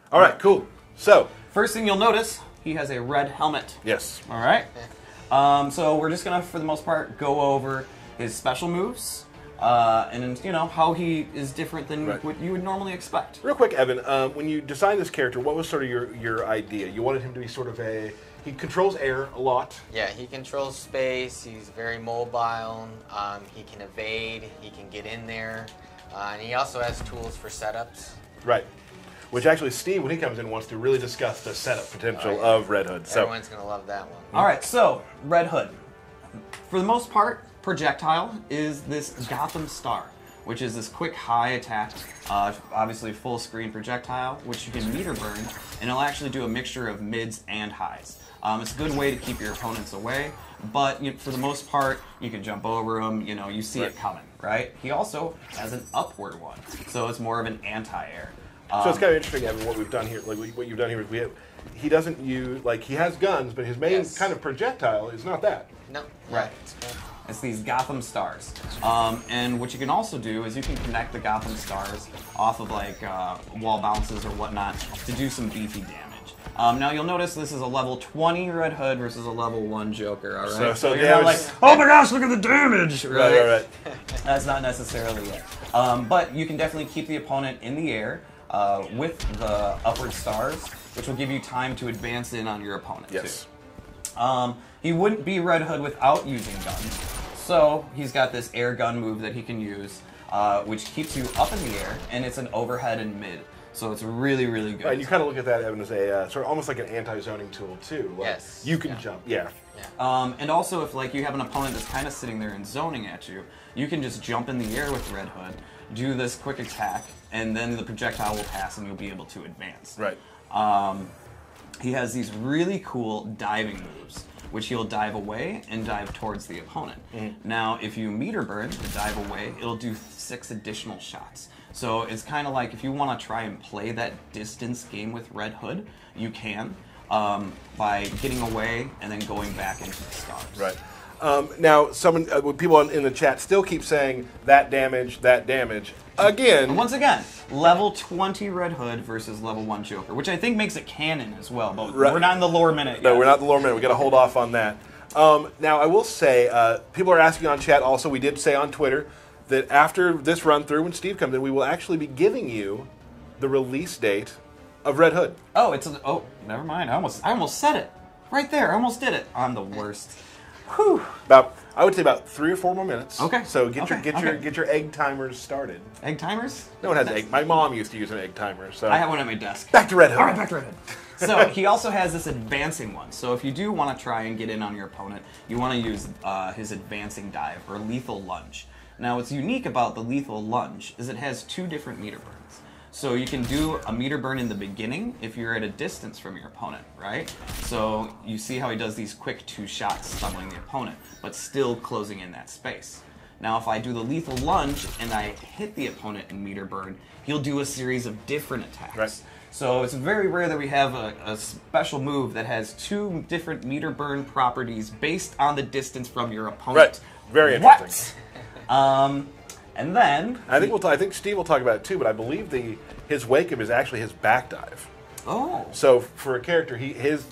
All right, cool. So, first thing you'll notice, he has a red helmet. yes. All right. So we're just gonna, for the most part, go over his special moves, and you know how he is different than what you would normally expect. Real quick, Evan, when you designed this character, what was sort of your idea? You wanted him to be sort of he controls air a lot. Yeah, he controls space. He's very mobile. He can evade. He can get in there, and he also has tools for setups. Right. Which actually, Steve, when he comes in, wants to really discuss the setup potential of Red Hood. So everyone's gonna love that one. All right, so Red Hood, for the most part, projectile is this Gotham Star, which is this quick high attack, obviously full screen projectile, which you can meter burn, and it'll actually do a mixture of mids and highs. It's a good way to keep your opponents away, but for the most part, you can jump over them. You know, you see it coming, right? He also has an upward one, so it's more of an anti-air. So it's kind of interesting, Evan, what we've done here. Like what you've done here is he doesn't use, like, he has guns, but his main kind of projectile is not that. No. Right. It's these Gotham Stars. And what you can also do is you can connect the Gotham Stars off of like wall bounces or whatnot to do some beefy damage. Now you'll notice this is a level 20 Red Hood versus a level 1 Joker, all right? So you're not like, oh my gosh, look at the damage! Right. That's not necessarily it. But you can definitely keep the opponent in the air with the upward stars, which will give you time to advance in on your opponent too. He wouldn't be Red Hood without using guns. So he's got this air gun move that he can use, which keeps you up in the air, and it's an overhead and mid. So it's really, really good. And you kind of look at that, Evan, as a sort of almost like an anti-zoning tool too. Like, yes. You can jump. Yeah. And also, if like you have an opponent that's kind of sitting there and zoning at you, you can just jump in the air with Red Hood, do this quick attack, and then the projectile will pass and you'll be able to advance. Right. He has these really cool diving moves, which he'll dive away and dive towards the opponent. Now, if you meter burn the dive away, it'll do 6 additional shots. So it's kind of like if you want to try and play that distance game with Red Hood, you can by getting away and then going back into the stars. Right. Now, people in the chat still keep saying that damage. Again. And once again, level 20 Red Hood versus level 1 Joker, which I think makes it canon as well, but we're not in the lore minute yet. No, we're not in the lore minute. We got to hold off on that. Now, I will say, people are asking on chat also, we did say on Twitter, that after this run through, when Steve comes in, we will actually be giving you the release date of Red Hood. Oh, never mind. I almost said it. Right there. I almost did it. I'm the worst. Whew. I would say about 3 or 4 more minutes. Okay. So get your egg timers started. Egg timers? No one has egg. My mom used to use an egg timer. So I have one at my desk. Back to Red Hood. All right, back to Red Hood. So he also has this advancing one. So if you do want to try and get in on your opponent, you want to use his advancing dive or lethal lunge. Now, what's unique about the lethal lunge is it has 2 different meter burns. So you can do a meter burn in the beginning if you're at a distance from your opponent, right? So you see how he does these quick 2 shots stumbling the opponent, but still closing in that space. Now, if I do the lethal lunge and I hit the opponent in meter burn, he'll do a series of different attacks. Right. So it's very rare that we have a special move that has 2 different meter burn properties based on the distance from your opponent. Right. Very interesting. And then I think Steve will talk about it too, but I believe his wake up is actually his back dive. Oh. So for a character, his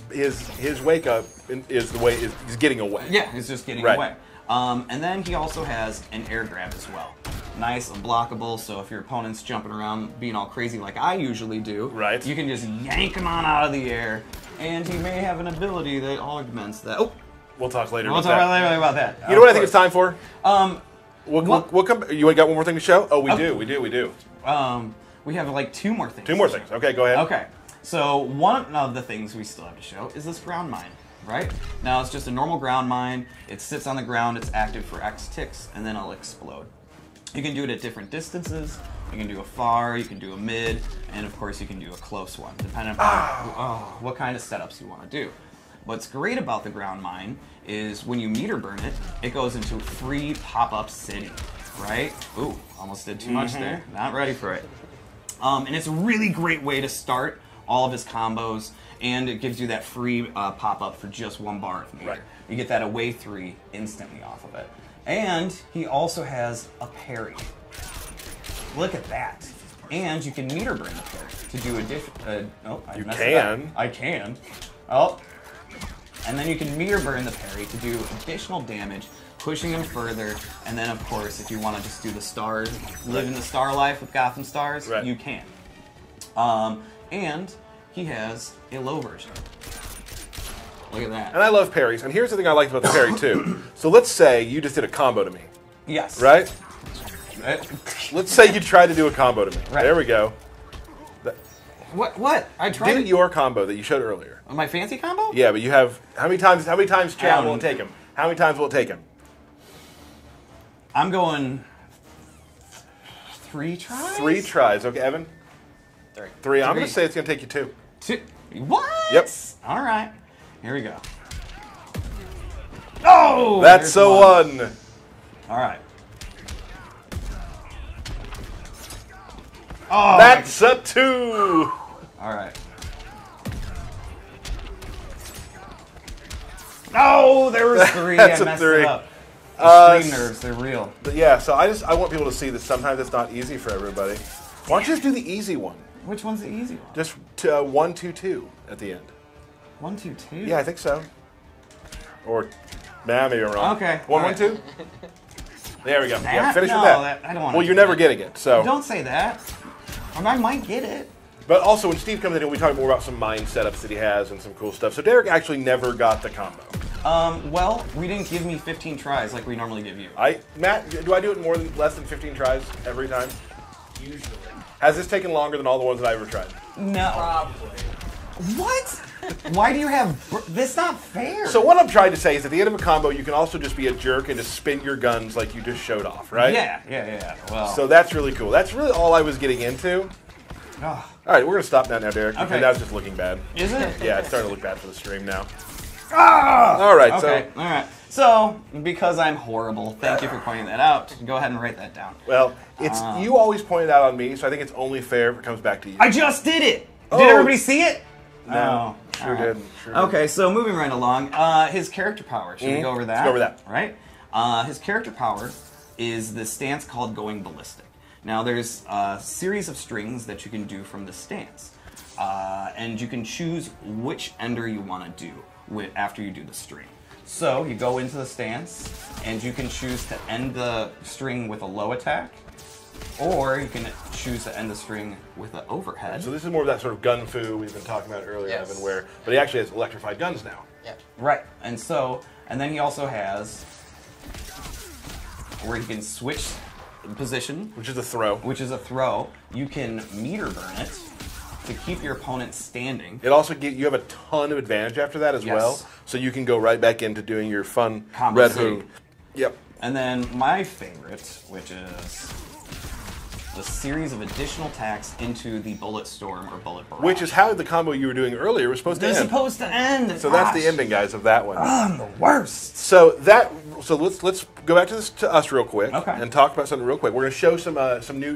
wake up is the way he's getting away. Yeah, he's just getting away. And then he also has an air grab as well. Nice, unblockable, so if your opponent's jumping around being all crazy like I usually do, you can just yank him on out of the air, and he may have an ability that augments that. Oh, we'll talk later. We'll talk later about that. You know what I think it's time for? We'll come. You got one more thing to show? Oh, we do. We have like 2 more things. 2 more things. Okay, go ahead. Okay. So one of the things we still have to show is this ground mine, right? Now it's just a normal ground mine. It sits on the ground. It's active for X ticks, and then it'll explode. You can do it at different distances. You can do a far, you can do a mid, and of course you can do a close one, depending on what kind of setups you want to do. What's great about the ground mine is when you meter burn it, it goes into free pop-up city, right? Ooh, almost did too much there. Not ready for it. And it's a really great way to start all of his combos, and it gives you that free pop-up for just 1 bar of meter. Right. You get that away 3 instantly off of it. And he also has a parry. Look at that. And you can meter burn the parry to do addition. I You messed can. it up. I can. Oh. And then you can meter burn the parry to do additional damage, pushing him further. And then, of course, if you want to just do the stars, live in the star life with Gotham Stars, Right. you can. And he has a low version. Look at that. And I love parries. And here's the thing I liked about the parry, too. So let's say you just did a combo to me, Yes. right? Let's say you tried to do a combo to me. Right. There we go. What? I tried Did your combo that you showed earlier. my fancy combo? Yeah, but you have how many times chat will it Um, take him? How many times will it take him? I'm going 3 tries? 3 tries. Okay, Evan? 3. 3. I'm going Three. to say it's going to take you 2. 2. What? Yep. All right. Here we go. Oh! That's there's a one. All right. Oh! That's a 2. All right. Oh, there was 3. That's I a messed 3. it up. The stream nerves, they're real. But yeah, so I want people to see that sometimes it's not easy for everybody. Why don't you just do the easy one? Which one's the easy one? Just 1, 2, 2 at the end. 1, 2, 2? Yeah, I think so. Or, nah, maybe I'm wrong. Okay, 1, all 1, 2. There we go. Yeah, That? finish No, with that. I don't wanna Well, do you're never that. getting it. So. Don't say that. I might get it. But also, when Steve comes in, we talk more about some mind setups that he has and some cool stuff. So Derek actually never got the combo. Well, we didn't give me 15 tries like we normally give you. Matt, do I do it less than 15 tries every time? Usually. Has this taken longer than all the ones that I ever tried? No. Probably. What? Why do you have... That's not fair. So what I'm trying to say is at the end of a combo, you can also just be a jerk and just spin your guns like you just showed off, right? Yeah. Well... So that's really cool. That's really all I was getting into. Oh, All right, we're going to stop now, Derek. Okay. Because now it's just looking bad. is it? Yeah, it's starting to look bad for the stream now. Ah! All right, Okay, so... all right. So, because I'm horrible, thank you for pointing that out. Go ahead and write that down. Well, it's you always point it out on me, so I think it's only fair if it comes back to you. I just did it! Oh. Did everybody see it? No, Oh, sure all right. did. Sure did. Okay, so moving right along, his character power. Should we go over that? Let's go over that. Right? His character power is the stance called Going Ballistic. Now, there's a series of strings that you can do from the stance. And you can choose which ender you want to do after you do the string. So, you go into the stance, and you can choose to end the string with a low attack, or you can choose to end the string with an overhead. So this is more of that sort of gun fu we've been talking about earlier, Yes. Evan, but he actually has electrified guns now. Yeah. Right. And then he also has where he can switch position, Which is a throw. which is a throw. You can meter burn it to keep your opponent standing. It also you have a ton of advantage after that as Yes. well, so you can go right back into doing your fun Combo Red City. Hood. Yep. And then my favorite, which is the series of additional attacks into the Bullet Storm or Bullet Barrage. Which is how the combo you were doing earlier was supposed to they're end. supposed to end. So that's the ending, guys, of that one. I'm the worst. So let's go back to us real quick Okay. and talk about something real quick. We're going to show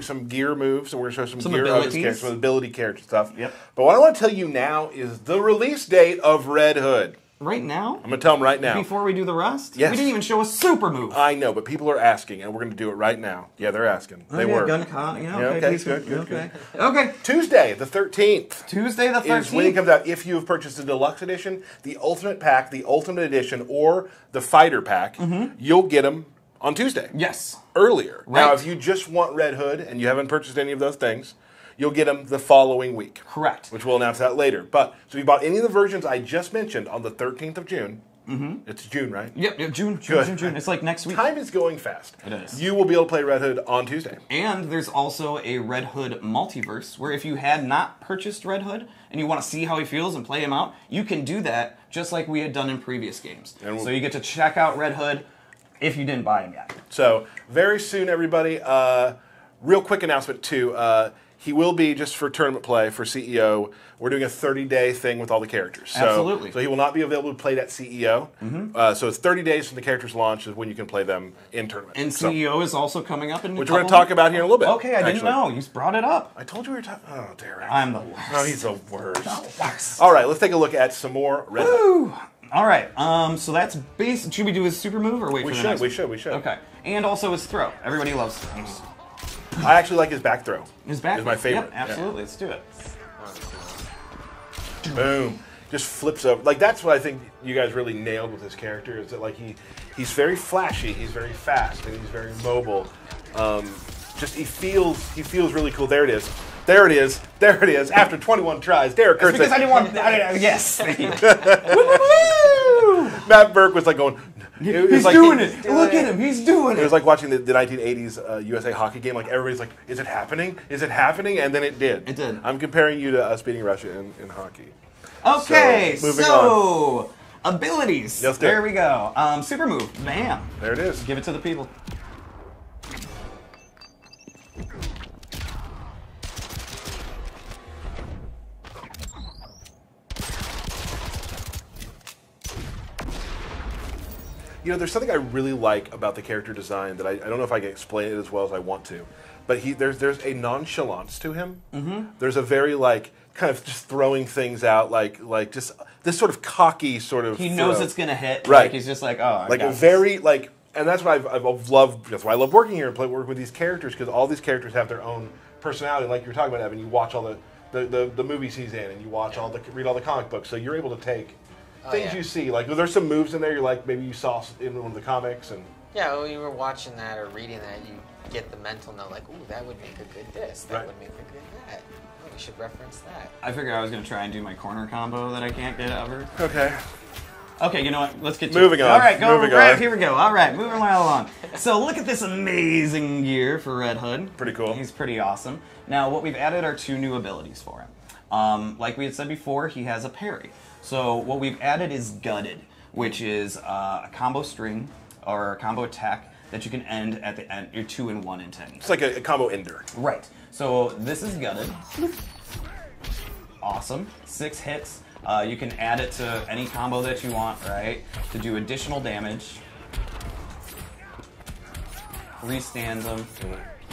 some gear moves, and we're going to show some gear abilities. some ability character stuff. Yep. But what I want to tell you now is the release date of Red Hood. Right now? I'm going to tell them right now. Before we do the rust? Yes. We didn't even show a super move. I know, but people are asking, and we're going to do it right now. Yeah, they're asking. They were. Gun con. Yeah, Yeah, okay. okay, please, good, okay. Okay. Tuesday, the 13th. Tuesday the 13th. Is when it comes out. If you have purchased the deluxe edition, the ultimate pack, the ultimate edition, or the fighter pack, you'll get them on Tuesday. Yes. Earlier. Now, Right. if you just want Red Hood and you haven't purchased any of those things, you'll get them the following week. Correct. Which we'll announce that later. But so if you bought any of the versions I just mentioned on the 13th of June, it's June, right? Yep, June. Good. It's like next week. Time is going fast. It is. You will be able to play Red Hood on Tuesday. And there's also a Red Hood multiverse where if you had not purchased Red Hood and you want to see how he feels and play him out, you can do that just like we had done in previous games. And So you get to check out Red Hood if you didn't buy him yet. So very soon, everybody. Real quick announcement too. He will be just for tournament play for CEO. We're doing a 30-day thing with all the characters. So, Absolutely. So he will not be available to play at CEO. So it's 30 days from the characters launch is when you can play them in tournament. And So- CEO is also coming up in which we're going to talk about here in a little bit. Okay, I didn't actually. know. You brought it up. I told you we were talking. Oh, Derek. I'm the worst. No, he's the worst. Worst. All right, let's take a look at some more Red Hood. Woo! All right. So that's base. Should we do his super move or wait We for the should, next we one? should, we should. Okay. And also his throw. Everybody loves throws. I actually like his back throw. His back is my favorite. Yep, absolutely. Let's do it. Boom. Just flips over. Like, that's what I think you guys really nailed with his character, is that, like, he's very flashy, he's very fast, and he's very mobile. He feels really cool. There it is. There it is. There it is. After 21 tries, Derek Kurtz. Because I didn't want. Yes. Thank you. Matt Burke was like going. He's like doing it. Look at him. He's doing It it. was like watching the 1980s USA hockey game. Like, everybody's like, "Is it happening? Is it happening?" And then it did. It did. I'm comparing you to us beating Russia in hockey. Okay, So, moving on. Abilities. Let's do it. There we go. Super move. Bam. There it is. Give it to the people. You know, there's something I really like about the character design that I don't know if I can explain it as well as I want to, but there's a nonchalance to him. Mm-hmm. There's a very, like, kind of just throwing things out, like just this sort of cocky sort of. He knows throw. it's gonna hit. Right. Like, he's just like, oh, like a very like, and that's what I've loved. That's why I love working here and working with these characters, because all these characters have their own personality. Like you were talking about, Evan, you watch all the movies he's in, and you watch read all the comic books, so you're able to take things you see. Like, there's some moves in there you're like, maybe you saw in one of the comics, and yeah, when you were watching that or reading that, you get the mental note, like, ooh, that would make a good this, that would make a good that. Oh, we should reference that. I figured I was gonna try and do my corner combo that I can't get ever. okay. Okay, you know what? Let's get to Moving it. on. All right, go Moving right on. here we go. All right, moving right along. So look at this amazing gear for Red Hood. Pretty cool. He's pretty awesome. Now, what we've added are 2 new abilities for him. Like we had said before, he has a parry. So what we've added is Gutted, which is a combo string or a combo attack that you can end at the end. You're 2-in-1 into any. It's like a combo ender. Right. So this is Gutted. Awesome. 6 hits. You can add it to any combo that you want, right? To do additional damage. Restands them.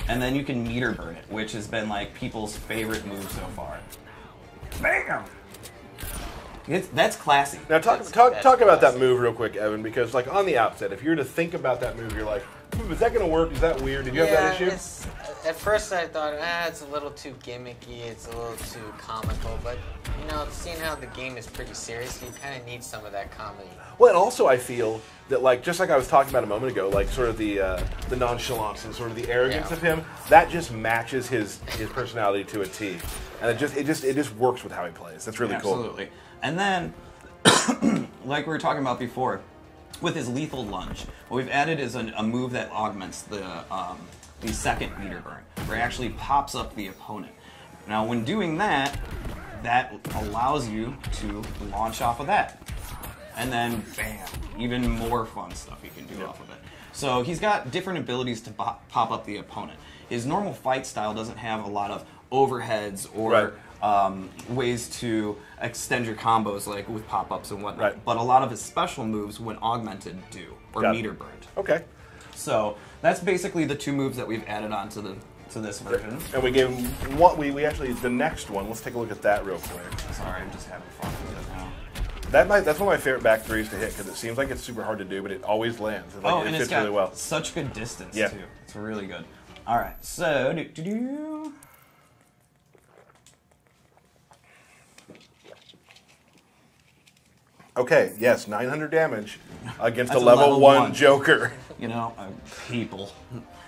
And then you can meter burn it, which has been like people's favorite move so far. Bam! That's classy. Now talk about that move real quick, Evan, because like on the outset, if you were to think about that move, you're like, is that going to work? Is that weird? Did you have that issue? At first I thought, it's a little too gimmicky, it's a little too comical, but, you know, seeing how the game is pretty serious, you kind of need some of that comedy. Well, and also I feel that, like, just like I was talking about a moment ago, like sort of the nonchalance and sort of the arrogance of him, that just matches his personality to a T, and it just works with how he plays. That's really cool. Absolutely. And then, like we were talking about before, with his lethal lunge, what we've added is a move that augments the second meter burn, where it actually pops up the opponent. Now, when doing that, that allows you to launch off of that. And then, bam, even more fun stuff you can do off of it. So he's got different abilities to pop up the opponent. His normal fight style doesn't have a lot of overheads or ways to extend your combos, like with pop-ups and whatnot. Right. But a lot of his special moves, when augmented, do, or meter burned. Okay. So that's basically the 2 moves that we've added on to this version. And we gave him what we actually, the next one, let's take a look at that real quick. Sorry, I'm just having fun with it now. That's one of my favorite back threes to hit, because it seems like it's super hard to do, but it always lands. It And fits it's got really well. such good distance, Yeah. too. It's really good. All right, so Okay, yes, 900 damage against a That's a level level 1 1. Joker. you know, people.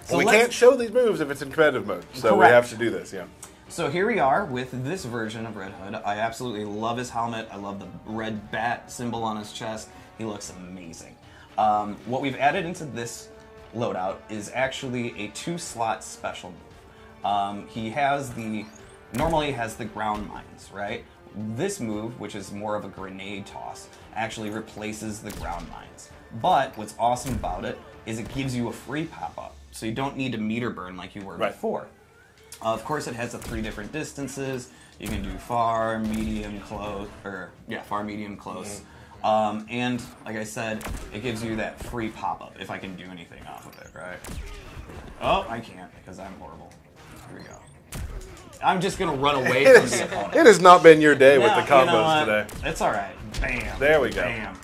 So Well, we let's- can't show these moves if it's in competitive mode, so we Correct. have to do this, yeah. So here we are with this version of Red Hood. I absolutely love his helmet. I love the red bat symbol on his chest. He looks amazing. What we've added into this loadout is actually a 2-slot special move. He normally has the ground mines, right? This move, which is more of a grenade toss, actually replaces the ground mines. But what's awesome about it is it gives you a free pop-up, so you don't need to meter burn like you were before. Of course, it has the 3 different distances. You can do far, medium, close, far, medium, close. And like I said, it gives you that free pop-up if I can do anything off of it, right? Oh, I can't because I'm horrible. Here we go. I'm just gonna run away from the opponent. It has not been your day with the No, you know combos what? today. It's all right. Bam. There we go. Bam.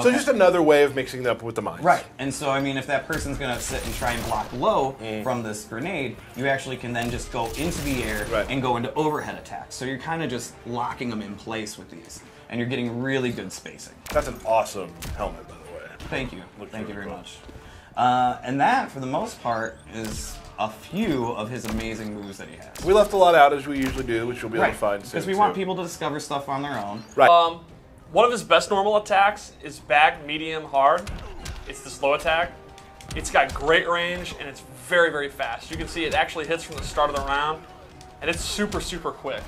So just another way of mixing it up with the mines. Right. And so, I mean, if that person's going to sit and try and block low from this grenade, you actually can then just go into the air and go into overhead attacks. So you're kind of just locking them in place with these. And you're getting really good spacing. That's an awesome helmet, by the way. Thank you. Looks Thank you really very cool. much. And that, for the most part, is a few of his amazing moves that he has. We left a lot out, as we usually do, which you'll be able to find soon. Because we want people to discover stuff on their own. Right. One of his best normal attacks is back, medium, hard. It's the slow attack. It's got great range, and it's very, very fast. You can see it actually hits from the start of the round, and it's super, super quick.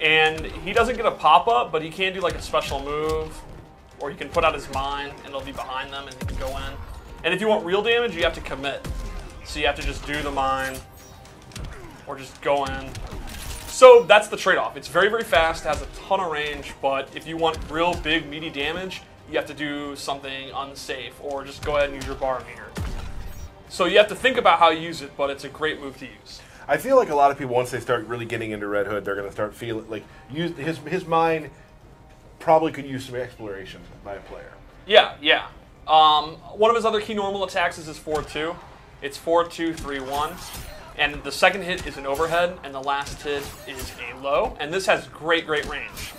And he doesn't get a pop-up, but he can do like a special move, or he can put out his mine, and it'll be behind them, and he can go in. And if you want real damage, you have to commit. So you have to just do the mine, or just go in. So that's the trade-off. It's very, very fast, has a ton of range, but if you want real big, meaty damage, you have to do something unsafe, or just go ahead and use your bar meter. So you have to think about how you use it, but it's a great move to use. I feel like a lot of people, once they start really getting into Red Hood, they're going to start feeling like his mine probably could use some exploration by a player. Yeah, yeah. One of his other key normal attacks is his 4-2. It's 4-2-3-1. And the second hit is an overhead, and the last hit is a low. And this has great, great range.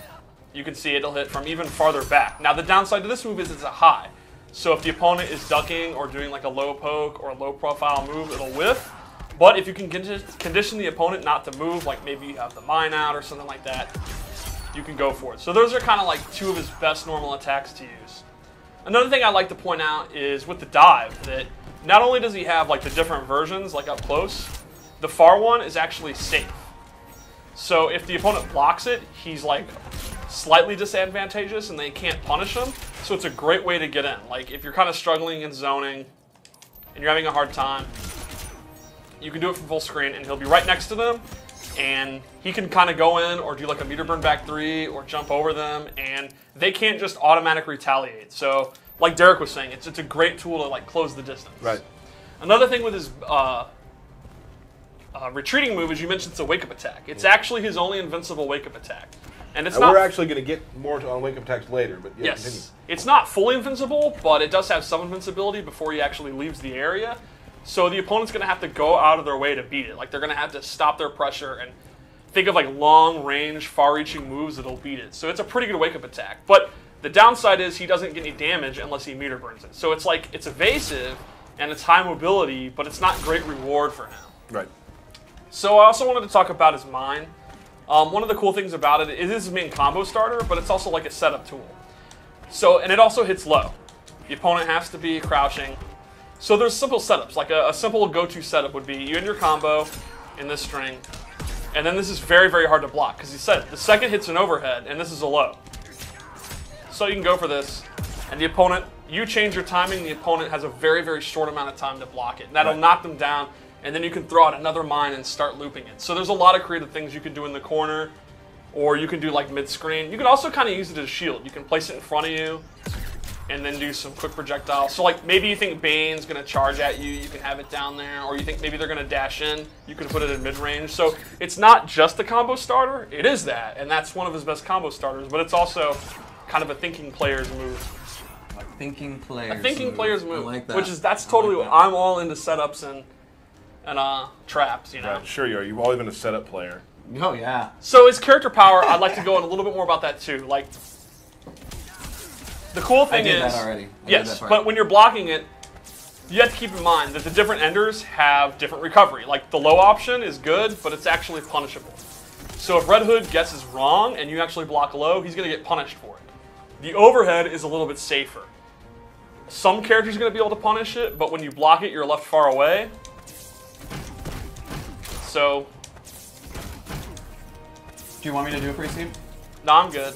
You can see it'll hit from even farther back. Now, the downside to this move is it's a high. So if the opponent is ducking or doing like a low poke or a low profile move, it'll whiff. But if you can condition the opponent not to move, like maybe you have the mine out or something like that, you can go for it. So those are kind of like two of his best normal attacks to use. Another thing I'd like to point out is with the dive, that not only does he have like the different versions, like up close, the far one is actually safe. So if the opponent blocks it, he's like slightly disadvantageous and they can't punish him. So it's a great way to get in. Like if you're kind of struggling in zoning and you're having a hard time, you can do it from full screen and he'll be right next to them. And he can kind of go in or do like a meter burn back 3 or jump over them, and they can't just automatic retaliate. So like Derek was saying, it's a great tool to like close the distance. Right. Another thing with his retreating move is you mentioned it's a wake up attack. It's actually his only invincible wake up attack. And it's not. We're actually going to get more on wake up attacks later, but yeah, yes, continue. It's not fully invincible, but it does have some invincibility before he actually leaves the area. So the opponent's going to have to go out of their way to beat it. Like they're going to have to stop their pressure and think of like long-range, far-reaching moves that'll beat it. So it's a pretty good wake-up attack. But the downside is he doesn't get any damage unless he meter burns it. So it's like it's evasive and it's high mobility, but it's not great reward for him. Right. So I also wanted to talk about his mine. One of the cool things about it is his main combo starter, but it's also like a setup tool. So, and it also hits low. The opponent has to be crouching. So there's simple setups. Like a simple go-to setup would be you end your combo in this string, and then this is very, very hard to block because he said the second hit's an overhead, and this is a low. So you can go for this, and the opponent, you change your timing, the opponent has a very, very short amount of time to block it. And that'll knock them down, and then you can throw out another mine and start looping it. So there's a lot of creative things you can do in the corner, or you can do like mid-screen. You can also kind of use it as a shield. You can place it in front of you, and then do some quick projectiles. So like maybe you think Bane's gonna charge at you, you can have it down there, or you think maybe they're gonna dash in, you can put it in mid-range. So it's not just a combo starter, it is that, and that's one of his best combo starters, but it's also kind of a thinking player's move. A thinking player's move. I like that. Which is, that's totally, I'm all into setups and traps, you know. Right. Sure you are. You've always been a setup player. Oh, yeah. So his character power, I'd like to go in a little bit more about that too. Like, the cool thing I did is, that already. yes, but when you're blocking it, you have to keep in mind that the different enders have different recovery. Like the low option is good, but it's actually punishable. So if Red Hood guesses wrong and you actually block low, he's going to get punished for it. The overhead is a little bit safer. Some characters are going to be able to punish it, but when you block it, you're left far away. So, do you want me to do it for you, Steve? no, I'm good.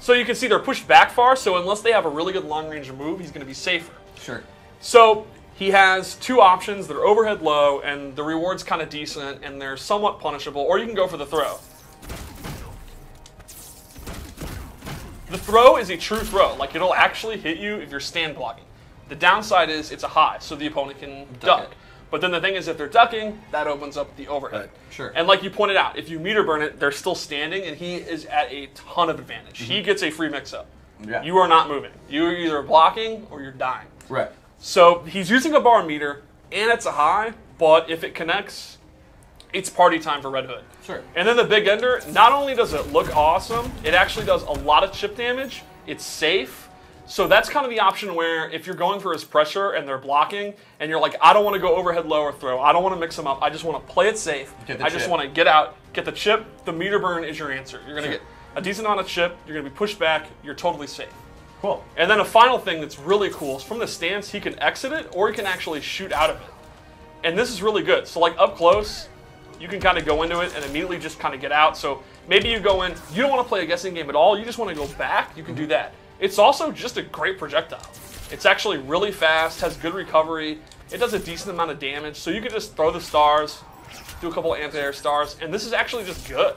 So you can see they're pushed back far, so unless they have a really good long-range move, he's going to be safer. Sure. So he has two options that are overhead low, and the reward's kind of decent, and they're somewhat punishable, or you can go for the throw. The throw is a true throw. Like, it'll actually hit you if you're stand blocking. The downside is it's a high, so the opponent can duck. But then the thing is, if they're ducking, that opens up the overhead. Right. Sure. And like you pointed out, if you meter burn it, they're still standing, and he is at a ton of advantage. He gets a free mix-up. Yeah. You are not moving. You're either blocking or you're dying. Right. So he's using a bar meter, and it's a high, but if it connects, it's party time for Red Hood. Sure. And then the Big Ender, not only does it look awesome, it actually does a lot of chip damage. It's safe. So that's kind of the option where if you're going for his pressure and they're blocking, and you're like, I don't want to go overhead low or throw. I don't want to mix them up. I just want to play it safe. I just want to get out, get the chip. The meter burn is your answer. You're going to get a decent amount of chip. You're going to be pushed back. You're totally safe. Cool. And then a final thing that's really cool is from the stance, he can exit it or he can actually shoot out of it. And this is really good. So like up close, you can kind of go into it and immediately just kind of get out. So maybe you go in, you don't want to play a guessing game at all. You just want to go back. You can do that. It's also just a great projectile. It's actually really fast, has good recovery. It does a decent amount of damage. So you can just throw the stars, do a couple of anti-air stars, and this is actually just good.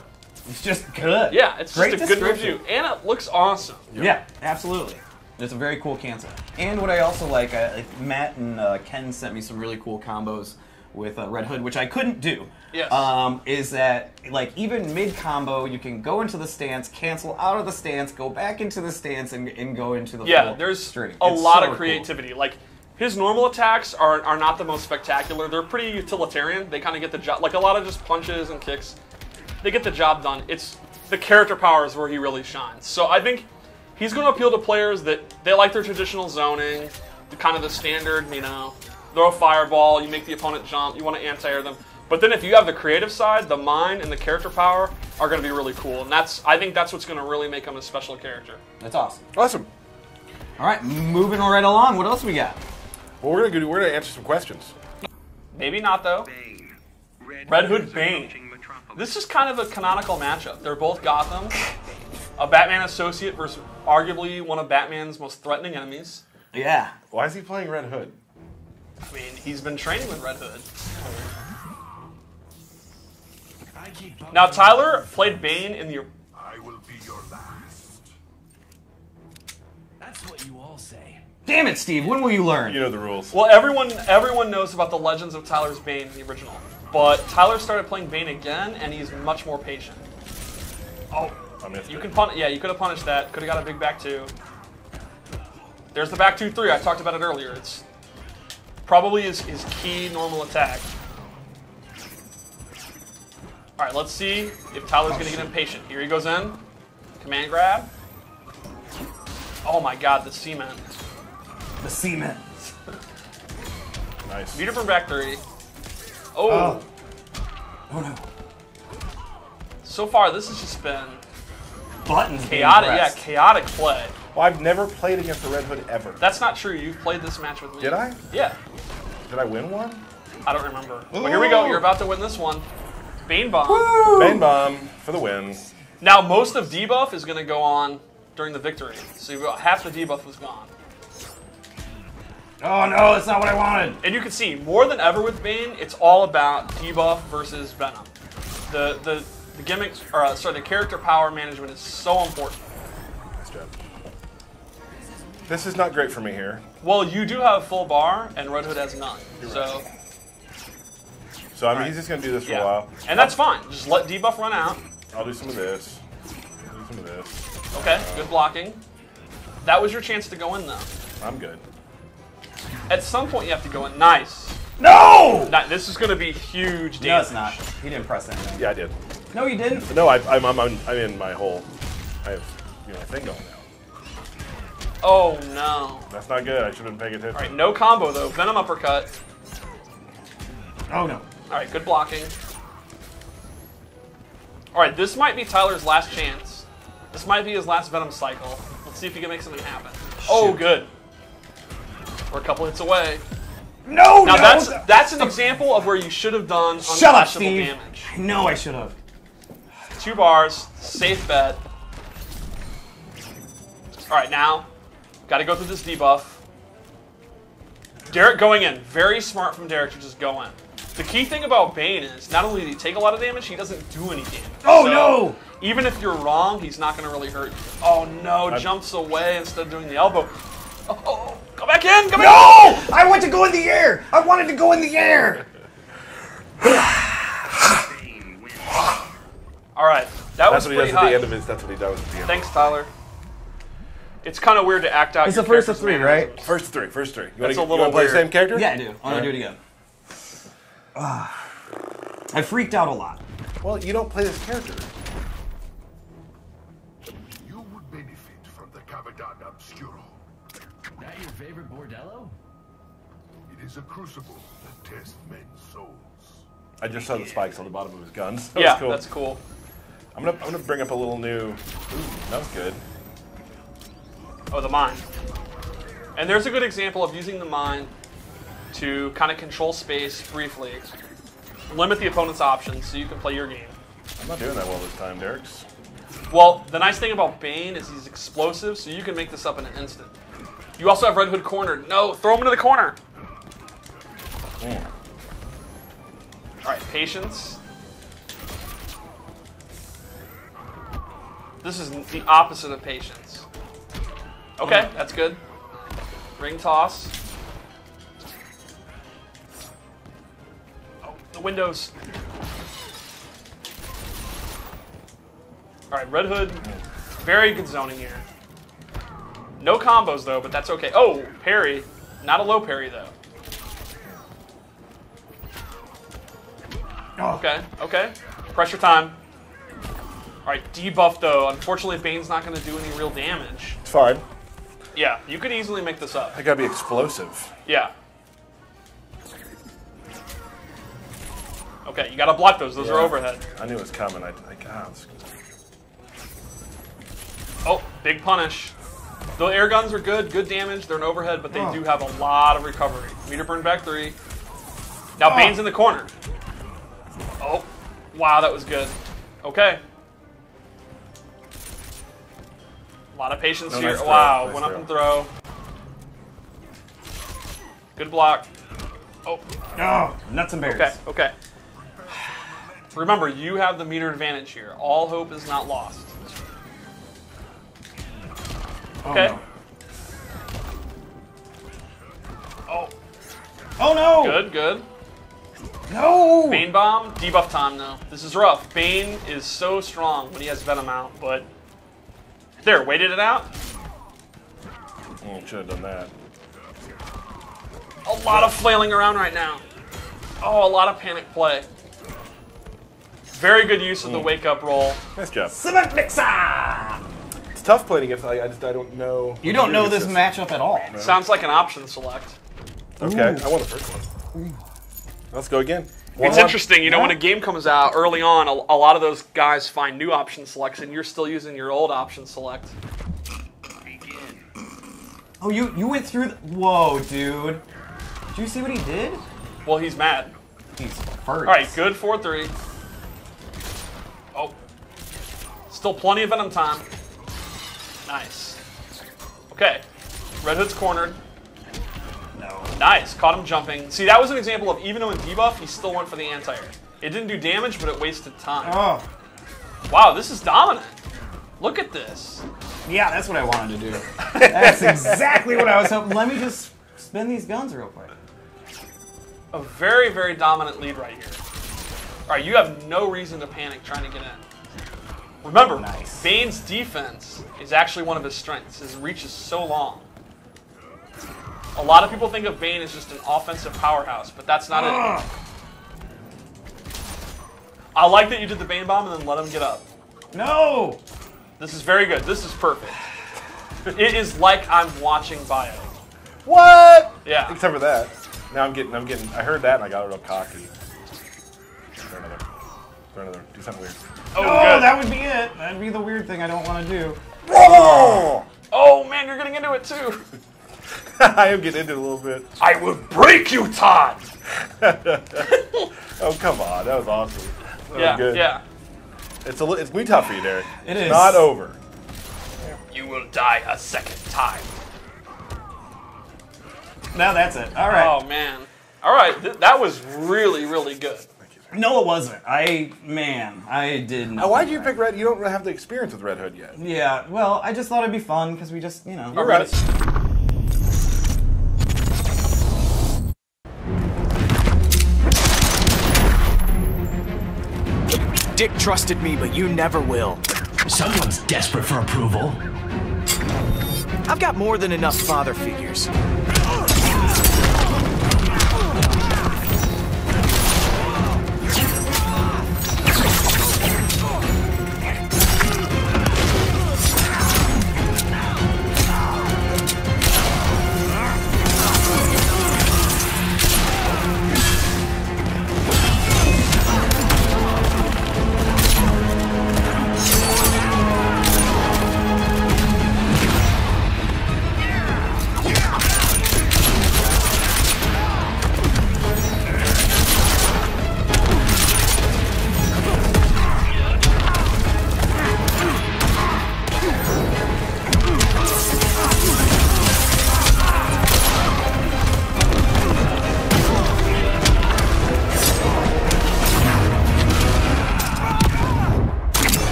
It's just good. Yeah, it's Great just a good description. review. And it looks awesome. Yeah, absolutely. It's a very cool cancel. And what I also like, Matt and Ken sent me some really cool combos with Red Hood, which I couldn't do. Yes. Is that, like, even mid-combo, you can go into the stance, cancel out of the stance, go back into the stance, and go into the full There's string. a It's lot so of creativity. Like, his normal attacks are not the most spectacular. They're pretty utilitarian. They kind of get the job, like a lot of just punches and kicks. They get the job done. It's the character power is where he really shines. So I think he's going to appeal to players that they like their traditional zoning, the kind of the standard, you know, throw a fireball, you make the opponent jump, you want to anti-air them. But then if you have the creative side, the mind and the character power are going to be really cool. And I think that's what's going to really make him a special character. That's awesome. Awesome. All right, moving right along. What else we got? Well, we're gonna answer some questions. Maybe not, though. Red Hood Bane. This is kind of a canonical matchup. They're both Gotham. A Batman associate versus arguably one of Batman's most threatening enemies. Yeah. Why is he playing Red Hood? I mean, he's been training with Red Hood. Now, Tyler played Bane in the... I will be your last. That's what you all say. Damn it, Steve. When will you learn? You know the rules. Well, everyone knows about the legends of Tyler's Bane in the original. But Tyler started playing Bane again, and he's much more patient. Oh, I missed you it. can punish. Yeah, you could have punished that. Could have got a big back two. There's the back 2-3. I talked about it earlier. It's probably his key normal attack. All right, let's see if Tyler's going to get impatient. Here he goes in. Command grab. Oh my God, the cement. The cement. Nice. Meter from back 3. Oh. Oh no. So far, this has just been Buttons. being chaotic. Yeah, pressed. chaotic play. Well, I've never played against the Red Hood ever. That's not true. You've played this match with me. Did I? Yeah. Did I win one? I don't remember. But here we go. You're about to win this one. Bane Bomb. Bane Bomb for the win. Now, most of debuff is going to go on during the victory. So you've got half the debuff was gone. Oh no, that's not what I wanted. And you can see, more than ever with Bane, it's all about debuff versus Venom. The gimmicks, or sorry, the character power management is so important. Nice job. This is not great for me here. Well, you do have full bar, and Red Hood has none. So, So I mean, he's just gonna do this for a yeah. while. And that's fine. Just let debuff run out. I'll do some of this. Do some of this. Okay, good blocking. That was your chance to go in, though. I'm good. At some point, you have to go in. Nice. No! This is going to be huge damage. No, it's not. He didn't press anything. Yeah, I did. No, you didn't. No, I'm in my whole. I have thing going now. Oh, no. That's not good. I should have been paying attention. All right, no combo, though. Venom uppercut. Oh no. All right, good blocking. All right, this might be Tyler's last chance. This might be his last Venom cycle. Let's see if he can make something happen. Oh, good. We're a couple hits away. No, Now, no. that's an example of where you should have done Shut up, unpunishable Steve. damage. I know I should have. 2 bars, safe bet. All right, now, got to go through this debuff. Derek going in. Very smart from Derek to just go in. The key thing about Bane is not only did he take a lot of damage, he doesn't do any damage. Oh, So, no! Even if you're wrong, he's not going to really hurt you. Oh, no, jumps away instead of doing the elbow. Oh, go back in, go back in! No! I want to go in the air! I wanted to go in the air! All right, that was That's what he pretty does at high. the end of his. That's what he does at the end. Thanks, Tyler. It's kind of weird to act out. It's your the first of character's 3, right? mannerisms. First three. First three. You That's wanna, a little you wanna play the weird. same character? Yeah, I do. I want to do it again. I freaked out a lot. Well, you don't play this character. You would benefit from the Cavadan Obscuro. That your favorite bordello? It is a crucible that tests men's souls. I just saw the spikes on the bottom of his guns. That Yeah, was cool. that's cool. I'm gonna bring up a little new. Ooh, that was good. Oh, the mine. And there's a good example of using the mine to kind of control space briefly, limit the opponent's options so you can play your game. I'm not doing that well this time, Derek's. Well, the nice thing about Bane is he's explosive, so you can make this up in an instant. You also have Red Hood cornered. No, throw him into the corner. All right, patience. This is the opposite of patience. Okay, that's good. Ring toss. Oh, the windows. All right, Red Hood. Very good zoning here. No combos, though, but that's okay. Oh, parry. Not a low parry, though. Okay, okay. Pressure time. All right, debuff, though. Unfortunately, Bane's not going to do any real damage. It's fine. Yeah, you could easily make this up. I gotta be explosive. Yeah. Okay, you got to block those. Those are overhead. I knew it was coming. Oh, big punish. The air guns are good. Good damage. They're an overhead, but they do have a lot of recovery. Meter burn back 3. Now Bane's in the corner. Oh, wow, that was good. Okay. A lot of patience No, here. nice throw, Wow, nice went up throw. and throw. Good block. Oh, Oh, nuts and berries. okay, okay. Remember, you have the meter advantage here. All hope is not lost. Okay. Oh, no. Oh, Oh no! good, good. No! Bane bomb, debuff time though. This is rough. Bane is so strong when he has Venom out, but there, waited it out. Should have done that. A lot of flailing around right now. Oh, a lot of panic play. Very good use of the wake up roll. Nice job. Cement mixer! It's tough playing against. I don't know. You don't know this It's matchup at all. Sounds like an option select. Okay, I won the first one. Let's go again. It's interesting, you know, when a game comes out early on, a lot of those guys find new option selects, and you're still using your old option select. Oh, you went through the... Whoa, dude. Did you see what he did? Well, he's mad. He's hurt. All right, good 4-3. Oh, still plenty of Venom time. Nice. Okay, Red Hood's cornered. No. Nice, caught him jumping. See, that was an example of even though in debuff, he still went for the anti-air. It didn't do damage, but it wasted time. Oh. Wow, this is dominant. Look at this. Yeah, that's what I wanted to do. That's exactly what I was hoping. Let me just spin these guns real quick. A very, very dominant lead right here. All right, you have no reason to panic trying to get in. Remember, Nice. Bane's defense is actually one of his strengths. His reach is so long. A lot of people think of Bane as just an offensive powerhouse, but that's not it. I like that you did the Bane bomb and then let him get up. No! This is very good. This is perfect. It is like I'm watching Bio. What? Yeah. Except for that. Now I'm getting. I heard that and I got a little cocky. Throw another. Do something weird. Oh, Oh, good. that would be it. That'd be the weird thing I don't want to do. Oh! Oh, man, you're getting into it too. I am getting into it a little bit. I will break you, Todd. Oh come on, that was awesome. That Yeah, was good. yeah. It's gonna be tough for you, Derek. It It's is. not over. You will die a second time. Now that's it. All right. Oh, man. All right, that was really, really good. No, it wasn't. I did not. Why'd you pick Red? You don't have the experience with Red Hood yet. Yeah, well, I just thought it'd be fun because we just, you know. You're right. Dick trusted me, but you never will. Someone's desperate for approval. I've got more than enough father figures.